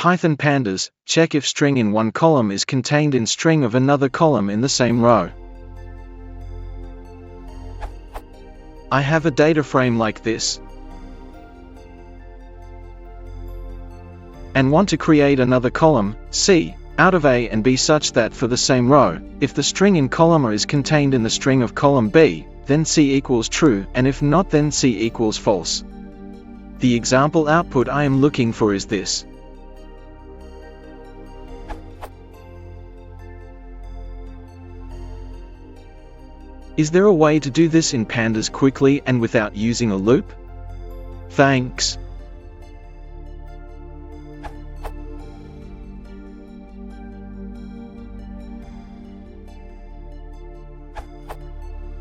Python Pandas, check if string in one column is contained in string of another column in the same row. I have a data frame like this, and want to create another column, C, out of A and B such that for the same row, if the string in column A is contained in the string of column B, then C equals true, and if not, then C equals false. The example output I am looking for is this. Is there a way to do this in Pandas quickly and without using a loop? Thanks.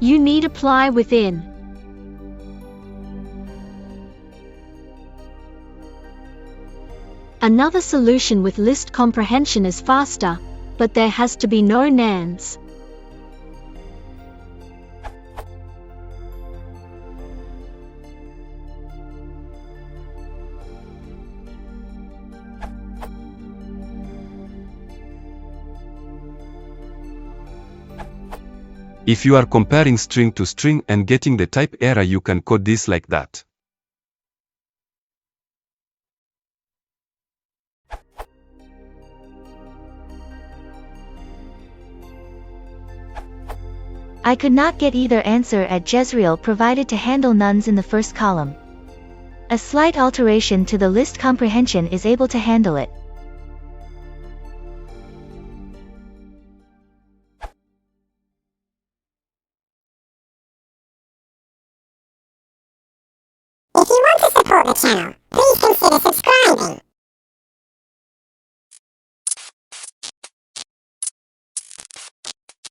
You need apply within. Another solution with list comprehension is faster, but there has to be no nans. If you are comparing string to string and getting the type error, you can code this like that. I could not get either answer at Jezreel provided to handle nuns in the first column. A slight alteration to the list comprehension is able to handle it.